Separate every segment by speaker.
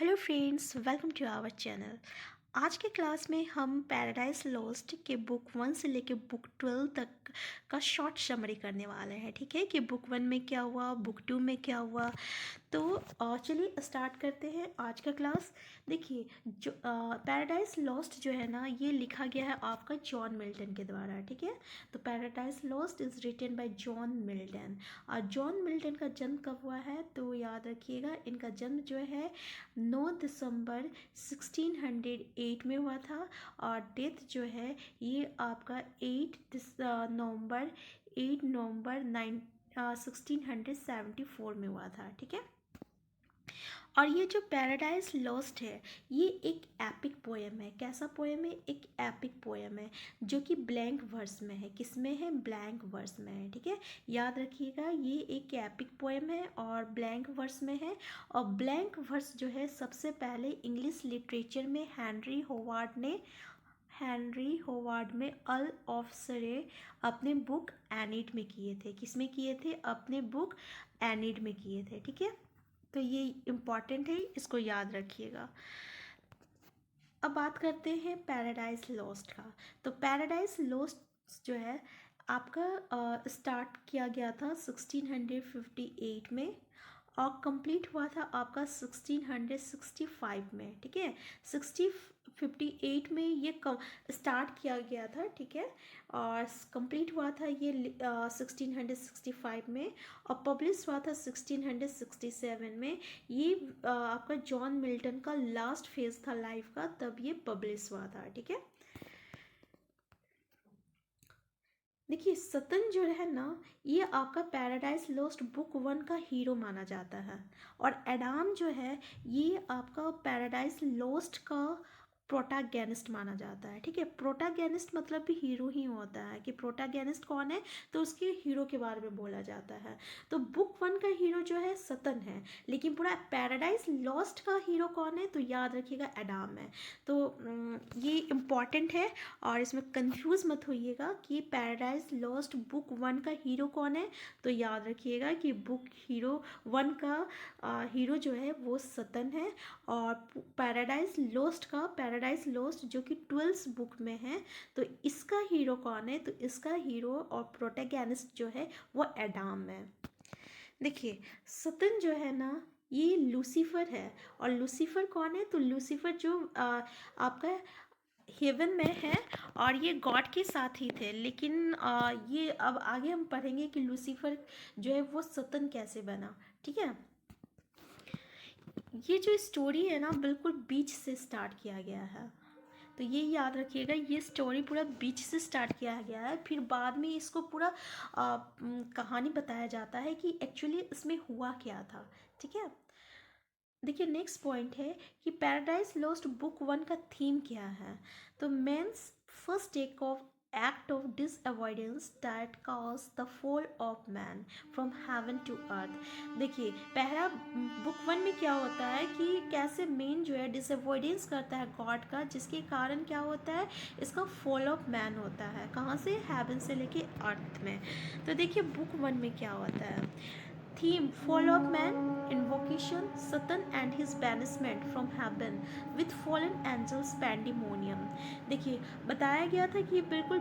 Speaker 1: Hello friends, welcome to our channel. आज के class में हम पैराडाइज लॉस्ट के बुक 1 से लेके बुक 12 तक का शॉर्ट समरी करने वाले हैं। ठीक है कि बुक 1 में क्या हुआ, बुक 2 में क्या हुआ। तो चलिए स्टार्ट करते हैं आज का क्लास। देखिए, जो पैराडाइज लॉस्ट जो है ना, ये लिखा गया है आपका जॉन मिल्टन के द्वारा। ठीक है, तो Paradise Lost is written by John Milton. और जॉन मिल्टन का जन्म कब हुआ है तो याद रखिएगा, इनका जन्म जो है 9 दिसंबर 1608 में हुआ था। और डेथ जो है ये आपका 8 नवंबर 1674 में हुआ था। ठीक है, और ये जो पैराडाइज लॉस्ट है ये एक एपिक पोएम है। कैसा पोएम है? एक एपिक पोएम है जो कि ब्लैंक वर्स में है। किस में है? ब्लैंक वर्स में है। ठीक है, याद रखिएगा, ये एक एपिक पोएम है और ब्लैंक वर्स में है। और ब्लैंक वर्स जो है सबसे पहले इंग्लिश लिटरेचर में हेनरी होवार्ड में अर्ल ऑफ सरे अपने बुक एनिड में किए थे। किस में किए थे? अपने बुक एनिड में किए थे। ठीक है, तो ये इम्पॉर्टेंट है, इसको याद रखिएगा। अब बात करते हैं पैराडाइज लॉस्ट का। तो पैराडाइज लॉस्ट जो है आपका स्टार्ट किया गया था 1658 में और कंप्लीट हुआ था आपका 1665 में। ठीक है, 1658 में ये स्टार्ट किया गया था। ठीक है, और कंप्लीट हुआ था ये 1665 में और पब्लिश हुआ था 1667 में। ये आपका जॉन मिल्टन का लास्ट फेज था लाइफ का, तब ये पब्लिश हुआ था। ठीक है, देखिए सतन जो है ना, ये आपका पैराडाइज लॉस्ट बुक 1 का हीरो माना जाता है। और एडाम जो है ये आपका पैराडाइज लॉस्ट का प्रोटागेनिस्ट माना जाता है। ठीक है, प्रोटागेनिस्ट मतलब भी हीरो ही होता है। कि प्रोटागेनिस्ट कौन है तो उसके हीरो के बारे में बोला जाता है। तो बुक 1 का हीरो जो है सतन है, लेकिन पूरा पैराडाइज लॉस्ट का हीरो कौन है तो याद रखिएगा एडाम है। तो ये इम्पॉर्टेंट है और इसमें कंफ्यूज मत होइएगा कि पैराडाइज लॉस्ट बुक 1 का हीरो कौन है। तो याद रखिएगा कि बुक हीरो 1 का हीरो जो है वो सतन है। और पैराडाइज लॉस्ट जो कि 12th बुक में है, तो इसका हीरो कौन है तो इसका हीरो और प्रोटैगनिस्ट जो है वो एडाम है। देखिए, सतन जो है ना ये लूसीफर है। और लूसीफर कौन है तो लूसीफर जो आपका हेवन में है और ये गॉड के साथ ही थे। लेकिन ये अब आगे हम पढ़ेंगे कि लूसीफर जो है वो सतन कैसे बना। ठीक है, ये जो स्टोरी है ना बिल्कुल बीच से स्टार्ट किया गया है। तो ये याद रखिएगा, ये स्टोरी पूरा बीच से स्टार्ट किया गया है, फिर बाद में इसको पूरा कहानी बताया जाता है कि एक्चुअली इसमें हुआ क्या था। ठीक है, देखिए नेक्स्ट पॉइंट है कि पैराडाइज लॉस्ट बुक 1 का थीम क्या है। तो men's first take off act of disobedience that cause the fall of man from heaven to earth. देखिए, पहला बुक 1 में क्या होता है कि कैसे मेन जो है डिसअवॉइडेंस करता है गॉड का, जिसके कारण क्या होता है, इसका फॉल ऑफ मैन होता है। कहाँ से? हेवन से लेके अर्थ में। तो देखिए बुक 1 में क्या होता है। Theme: fall of man, invocation, Satan and his banishment from heaven with fallen angels pandemonium। देखिए, बताया गया था कि ये बिल्कुल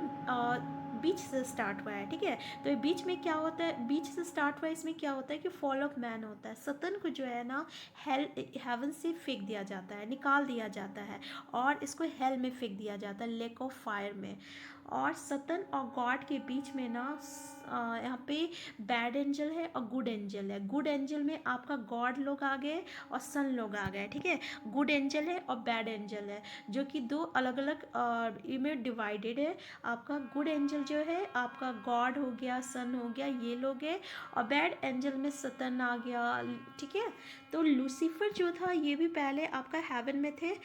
Speaker 1: बीच से स्टार्ट हुआ है। ठीक है, तो ये बीच में क्या होता है, बीच से स्टार्ट हुआ है, इसमें क्या होता है कि फॉल ऑफ मैन होता है। सतन को जो है ना हेवन से फेंक दिया जाता है, निकाल दिया जाता है और इसको हेल में फेंक दिया जाता है, लेक ऑफ फायर में। और सतन और गॉड के बीच में ना यहाँ पे बैड एंजल है और गुड एंजल है। गुड एंजल में आपका गॉड लोग आ गए और सन लोग आ गए। ठीक है, गुड एंजल है और बैड एंजल है, जो कि दो अलग अलग में डिवाइडेड है। आपका गुड एंजल जो है आपका गॉड हो गया, सन हो गया, ये लोग है। और बैड एंजल में सतन आ गया। ठीक है, तो लूसीफर जो था ये भी पहले आपका हेवन में थे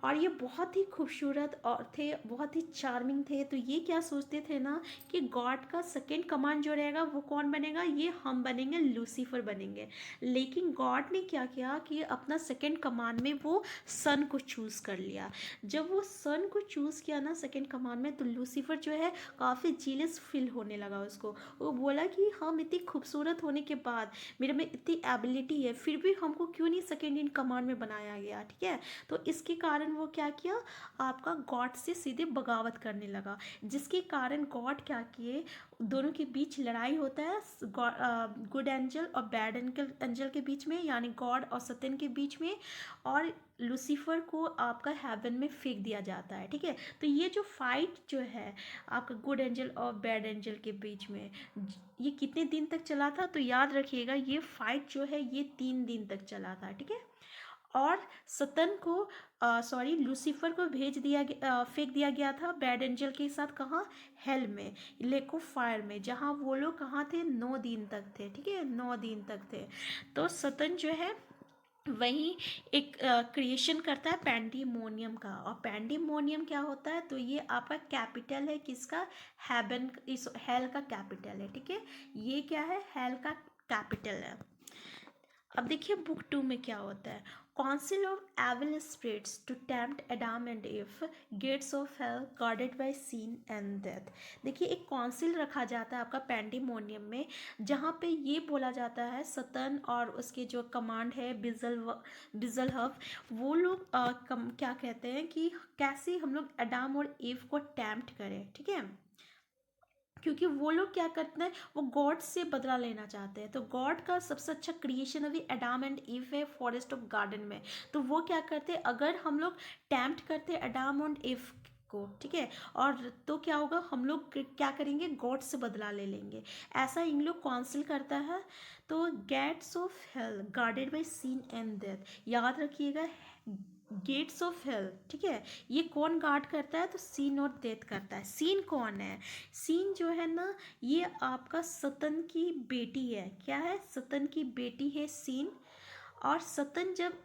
Speaker 1: और ये बहुत ही खूबसूरत और थे, बहुत ही चार्मिंग थे। तो ये क्या सोचते थे ना कि गॉड का सेकंड कमांड जो रहेगा वो कौन बनेगा, ये हम बनेंगे, लूसीफर बनेंगे। लेकिन गॉड ने क्या किया कि अपना सेकंड कमांड में वो सन को चूज़ कर लिया। जब वो सन को चूज़ किया ना सेकंड कमांड में, तो लूसीफर जो है काफ़ी जीलस फील होने लगा उसको। वो बोला कि हम इतनी खूबसूरत होने के बाद, मेरे में इतनी एबिलिटी है, फिर भी हमको क्यों नहीं सेकंड इन कमांड में बनाया गया, ठीक है। तो इसके कारण वो क्या किया, आपका गॉड से सीधे बगावत करने लगा, जिसके कारण गॉड क्या किए, दोनों के बीच लड़ाई होता है, गुड एंजल और बैड एंजल के बीच में, यानी गॉड और सतन के बीच में, और लूसीफर को आपका हेवन में फेंक दिया जाता है, ठीक है। तो ये जो फाइट जो है आपका गुड एंजल और बैड एंजल के बीच में, ये कितने दिन तक चला था, तो याद रखिएगा ये फाइट जो है ये 3 दिन तक चला था, ठीक है। और सतन को सॉरी लूसीफर को फेंक दिया गया था बैड एंजल के साथ, कहाँ, हेल में, लेक ऑफ फायर में, जहाँ वो लोग कहाँ थे, 9 दिन तक थे, ठीक है, 9 दिन तक थे। तो सतन जो है वही एक क्रिएशन करता है पैंडीमोनियम का। और पैंडीमोनियम क्या होता है, तो ये आपका कैपिटल है किसका, हेवन, इस हेल का कैपिटल है, ठीक है। ये क्या है, हेल का कैपिटल है। अब देखिए बुक 2 में क्या होता है, council of evil spirits to tempt Adam and Eve, gates of hell guarded by Sin and Death. देखिए एक काउंसिल रखा जाता है आपका पैंडीमोनियम में, जहाँ पे ये बोला जाता है सतन और उसके जो कमांड है बिजल हब, वो लोग क्या कहते हैं कि कैसे हम लोग एडम और ईव को टेम्प्ट करें, ठीक है। क्योंकि वो लोग क्या करते हैं, वो गॉड से बदला लेना चाहते हैं। तो गॉड का सबसे अच्छा क्रिएशन अभी एडम एंड ईव है फॉरेस्ट ऑफ गार्डन में। तो वो क्या करते हैं, अगर हम लोग टेम्प्ट करते हैं एडम एंड ईव को, ठीक है, और तो क्या होगा, हम लोग क्या करेंगे, गॉड से बदला ले लेंगे, ऐसा इन लोग काउंसिल करता है। तो gates of hell guarded by Sin and Death, याद रखिएगा, गेट्स ऑफ हेल, ठीक है, ये कौन गार्ड करता है, तो सीन और डेथ करता है। सीन कौन है, सीन जो है ना, ये आपका सतन की बेटी है, क्या है, सतन की बेटी है सीन। और सतन जब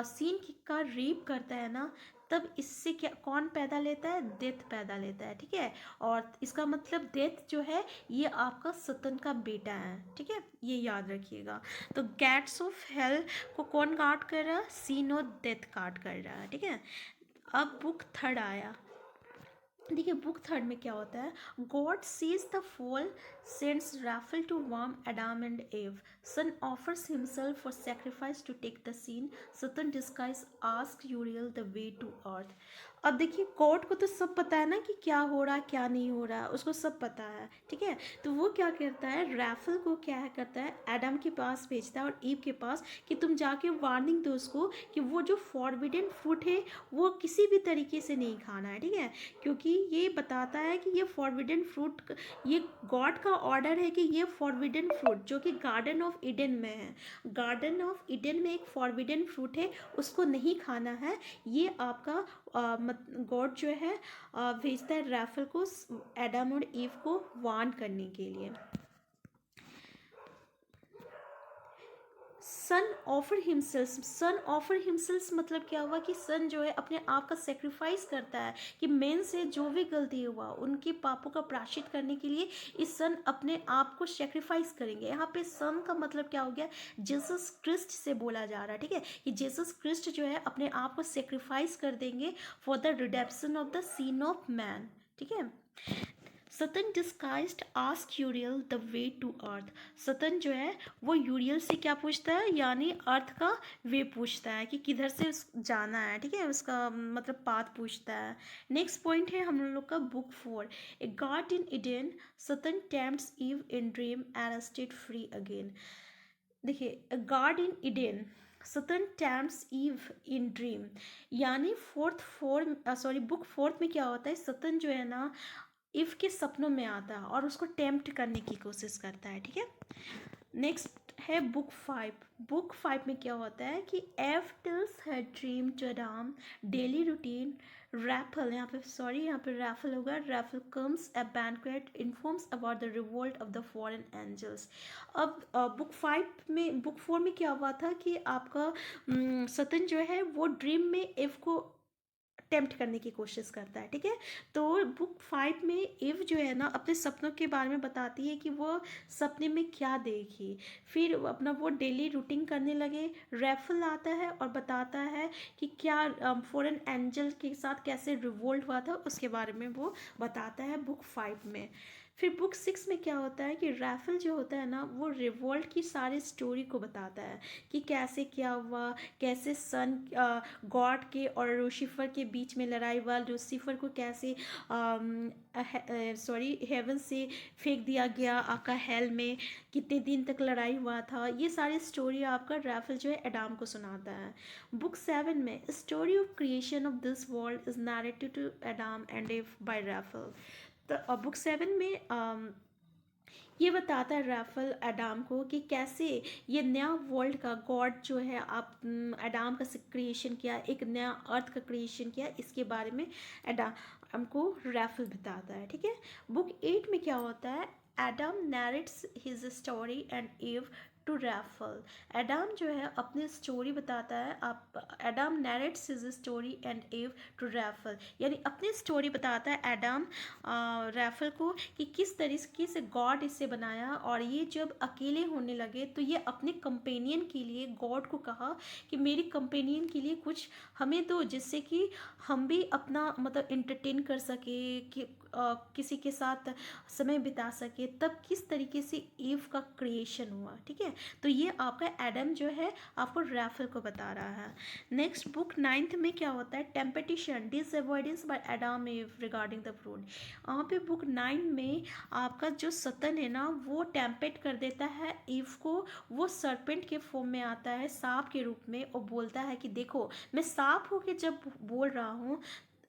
Speaker 1: सीन का रेप करता है ना, तब इससे क्या कौन पैदा लेता है, डेथ पैदा लेता है, ठीक है। और इसका मतलब डेथ जो है ये आपका सतन का बेटा है, ठीक है, ये याद रखिएगा। तो गैट्स ऑफ हेल को कौन गार्ड कर रहा है, सीन और डेथ गार्ड कर रहा है, ठीक है। अब बुक 3 आया। देखिए बुक 3 में क्या होता है, God sees the fall, sends Raphael to warn Adam and Eve, Son offers himself for sacrifice to take the sin, Satan disguise ask Uriel the way to earth. अब देखिए गॉड को तो सब पता है ना कि क्या हो रहा है क्या नहीं हो रहा है, उसको सब पता है, ठीक है। तो वो क्या करता है, राफेल को क्या करता है, एडम के पास भेजता है और ईव के पास, कि तुम जाके वार्निंग दो उसको कि वो जो फॉरबिडन फ्रूट है वो किसी भी तरीके से नहीं खाना है, ठीक है। क्योंकि ये बताता है कि ये फॉरबिडन फ्रूट, ये गॉड का ऑर्डर है कि ये फॉरबिडन फ्रूट जो कि गार्डन ऑफ ईडन में है, गार्डन ऑफ ईडन में एक फॉरबिडन फ्रूट है, उसको नहीं खाना है। ये आपका गॉड जो है भेजता है राफेल को एडम और ईव को वार्न करने के लिए। सन ऑफर हिमसेल्फ मतलब क्या हुआ कि सन जो है अपने आप का सेक्रीफाइस करता है, कि मेन से जो भी गलती हुआ उनके पापों का प्रायश्चित करने के लिए इस सन अपने आप को सेक्रीफाइस करेंगे। यहाँ पे सन का मतलब क्या हो गया, जीसस क्रिस्ट से बोला जा रहा है, ठीक है, कि जीसस क्रिस्ट जो है अपने आप को सेक्रीफाइस कर देंगे for the redemption of the sin of man, ठीक है। Satan disguised ask Uriel the way to earth. Satan जो है वो यूरियल से क्या पूछता है, यानी अर्थ का वे पूछता है कि किधर से जाना है, ठीक है, उसका मतलब पाथ पूछता है। नेक्स्ट पॉइंट है हम लोग का book 4, a God in Eden, Satan tempts Eve in dream and state free again. देखिए God in Eden, Satan tempts Eve in dream, यानी बुक 4 में क्या होता है, सतन जो है ना इव के सपनों में आता है और उसको टेम्प्ट करने की कोशिश करता है, ठीक है। नेक्स्ट है बुक 5 में क्या होता है कि Eve tells her dream to Adam, daily routine, Raphael, यहाँ पे रैफल होगा, Raphael comes a banquet, informs about the revolt of the fallen angels. अब बुक 4 में क्या हुआ था कि आपका सतन जो है वो ड्रीम में इव को टेम्प्ट करने की कोशिश करता है, ठीक है। तो बुक 5 में इव जो है ना अपने सपनों के बारे में बताती है कि वो सपने में क्या देखी। फिर अपना वो डेली रूटीन करने लगे। रैफल आता है और बताता है कि क्या फॉरेन एंजल के साथ कैसे रिवोल्ट हुआ था, उसके बारे में वो बताता है बुक 5 में। फिर बुक 6 में क्या होता है कि रैफल जो होता है ना वो रिवोल्ट की सारी स्टोरी को बताता है कि कैसे क्या हुआ, कैसे सन गॉड के और लूसीफर के बीच में लड़ाई हुआ, लूसीफर को कैसे हेवन से फेंक दिया गया आपका हेल में, कितने दिन तक लड़ाई हुआ था। ये सारी स्टोरी आपका रैफल जो है एडाम को सुनाता है। बुक 7 में story of creation of this world is narrated to Adam and Eve by Raphael. तो बुक 7 में ये बताता है रैफल एडाम को कि कैसे ये नया वर्ल्ड का गॉड जो है आप एडाम का क्रिएशन किया, एक नया अर्थ का क्रिएशन किया, इसके बारे में एडाम को रैफल बताता है, ठीक है। बुक 8 में क्या होता है, Adam narrates his story and Eve to Raphael. Adam जो है अपनी स्टोरी बताता है, आप Adam narrates his story and Eve to Raphael, यानी अपनी स्टोरी बताता है एडम रैफल को कि किस तरीके से गॉड इसे बनाया, और ये जब अकेले होने लगे तो ये अपने कंपेनियन के लिए गॉड को कहा कि मेरी कंपेनियन के लिए कुछ हमें दो, जिससे कि हम भी अपना मतलब एंटरटेन कर सके, कि किसी के साथ समय बिता सके। तब किस तरीके से ईव का क्रिएशन हुआ, ठीक है। तो ये आपका एडम जो है आपको रैफल को बता रहा है। नेक्स्ट बुक 9th में क्या होता है, temptation disobedience by Adam Eve regarding the fruit. वहाँ पे बुक 9 में आपका जो सतन है ना वो टेम्पेट कर देता है ईव को। वो सरपेंट के फॉर्म में आता है, सांप के रूप में, और बोलता है कि देखो मैं सांप होके जब बोल रहा हूँ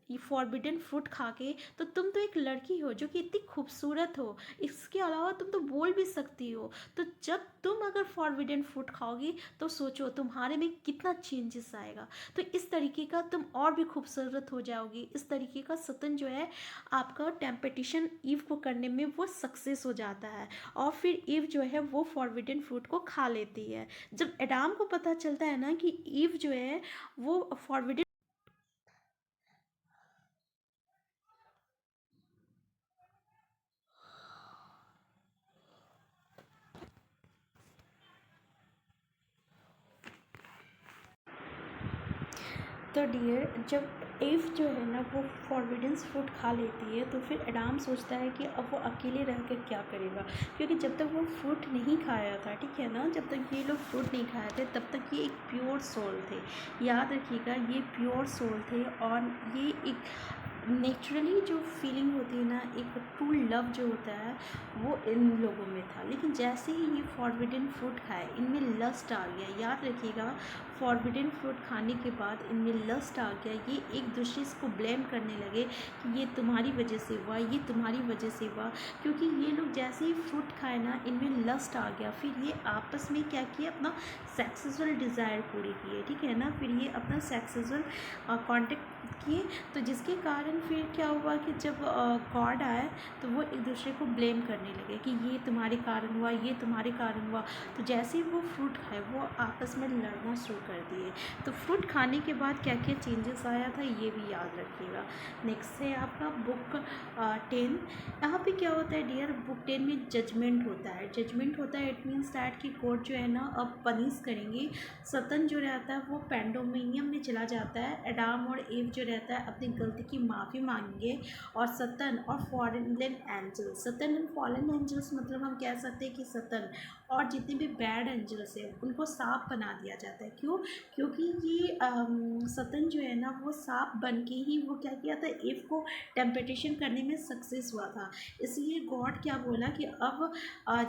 Speaker 1: ये फॉरबिडन फ्रूट खा के, तो तुम तो एक लड़की हो जो कि इतनी खूबसूरत हो, इसके अलावा तुम तो बोल भी सकती हो, तो जब तुम अगर फॉरबिडन फ्रूट खाओगी तो सोचो तुम्हारे में कितना चेंजेस आएगा, तो इस तरीके का तुम और भी खूबसूरत हो जाओगी। इस तरीके का सतन जो है आपका टेम्पटिशन ईव को करने में वो सक्सेस हो जाता है, और फिर ईव जो है वो फॉरबिडन फ्रूट को खा लेती है। जब एडाम को पता चलता है ना कि ईव जो है वो फॉरबिडन, तो डियर जब एव जो है ना वो फॉरबिडेंस फ्रूट खा लेती है तो फिर एडाम सोचता है कि अब वो अकेले रह कर क्या करेगा, क्योंकि जब तक वो फ्रूट नहीं खाया था, ठीक है ना, जब तक ये लोग फ्रूट नहीं खाए थे तब तक ये एक प्योर सोल थे। याद रखिएगा ये प्योर सोल थे, और ये एक नेचुरली जो फीलिंग होती है ना, एक ट्रू लव जो होता है वो इन लोगों में था। लेकिन जैसे ही ये फॉरबिडन फ्रूट खाए इनमें लस्ट आ गया। याद रखिएगा फॉरबिडन फ्रूट खाने के बाद इनमें लस्ट आ गया। ये एक दूसरे को ब्लेम करने लगे कि ये तुम्हारी वजह से हुआ, ये तुम्हारी वजह से हुआ, क्योंकि ये लोग जैसे ही फ्रूट खाए ना इनमें लस्ट आ गया। फिर ये आपस में क्या किया, अपना सेक्सुअल डिज़ायर पूरी किए, ठीक है ना। फिर ये अपना सेक्सुअल कॉन्टेक्ट किए, तो जिसके कारण फिर क्या हुआ कि जब गॉड आए तो वो एक दूसरे को ब्लेम करने लगे कि ये तुम्हारे कारण हुआ, ये तुम्हारे कारण हुआ। तो जैसे ही वो फ्रूट खाए वो आपस में लड़ना शुरू कर दिए। तो फ्रूट खाने के बाद क्या क्या चेंजेस आया था ये भी याद रखिएगा। नेक्स्ट है आपका बुक 10। यहाँ पे क्या होता है डियर, बुक 10 में जजमेंट होता है। जजमेंट होता है इट मीन्स दैट कि कोर्ट जो है ना अब पनिश करेंगे। सतन जो रहता है वो पेंडोमिनियम में चला जाता है। एडाम और एव जो रहता है अपनी गलती की माफ़ी मांगेंगे, और सतन और fallen angels, Satan and fallen angels मतलब हम कह सकते हैं कि सतन और जितने भी बैड एंजल्स हैं उनको सांप बना दिया जाता है। क्यों? क्योंकि ये सतन जो है ना वो सांप बन के ही वो क्या किया था, एव को टेम्पटेशन करने में सक्सेस हुआ था। इसलिए गॉड क्या बोला कि अब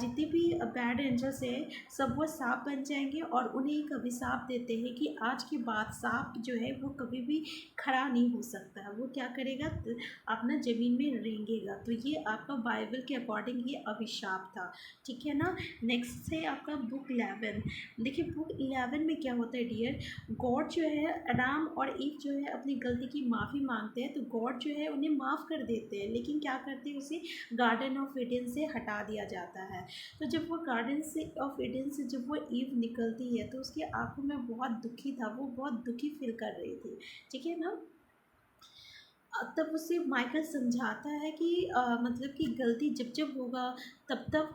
Speaker 1: जितने भी बैड एंजल्स हैं सब वो सांप बन जाएंगे, और उन्हें एक अभिशाप देते हैं कि आज के बाद सांप जो है वो कभी भी खड़ा नहीं हो सकता है। वो क्या करेगा, अपना ज़मीन में रेंगेगा। तो ये आपका बाइबल के अकॉर्डिंग ये अभिशाप था, ठीक है ना। नेक्स्ट है आपका बुक 11। देखिए बुक 11 में क्या होता है डियर, गॉड जो है अडाम और ईव जो है अपनी गलती की माफ़ी मांगते हैं, तो गॉड जो है उन्हें माफ़ कर देते हैं। लेकिन क्या करते हैं, उसे गार्डन ऑफ ईडन से हटा दिया जाता है। तो जब वो गार्डन से ऑफ ईडन से जब वो ईव निकलती है तो उसकी आंखों में बहुत दुखी था, वो बहुत दुखी फील कर रही थी, ठीक है ना। तब उसे माइकल समझाता है कि मतलब कि गलती जब जब होगा तब तब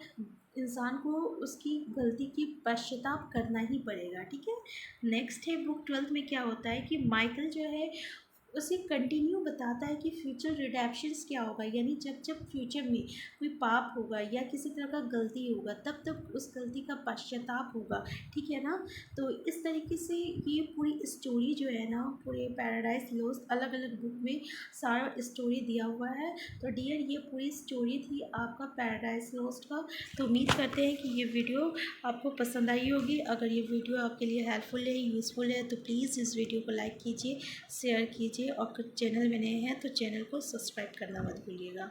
Speaker 1: इंसान को उसकी गलती की पश्चाताप करना ही पड़ेगा, ठीक है। नेक्स्ट है बुक 12 में क्या होता है कि माइकल जो है उसे कंटिन्यू बताता है कि फ्यूचर रिडेप्शंस क्या होगा, यानी जब जब फ्यूचर में कोई पाप होगा या किसी तरह का गलती होगा तब तब उस गलती का पश्चाताप होगा, ठीक है ना। तो इस तरीके से ये पूरी स्टोरी जो है ना, पूरे पैराडाइज लॉस्ट अलग अलग बुक में सारा स्टोरी दिया हुआ है। तो डियर ये पूरी स्टोरी थी आपका पैराडाइज लॉस्ट का। तो उम्मीद करते हैं कि ये वीडियो आपको पसंद आई होगी। अगर ये वीडियो आपके लिए हेल्पफुल है, यूज़फुल है, तो प्लीज़ इस वीडियो को लाइक कीजिए, शेयर कीजिए और चैनल में नए हैं तो चैनल को सब्सक्राइब करना मत भूलिएगा।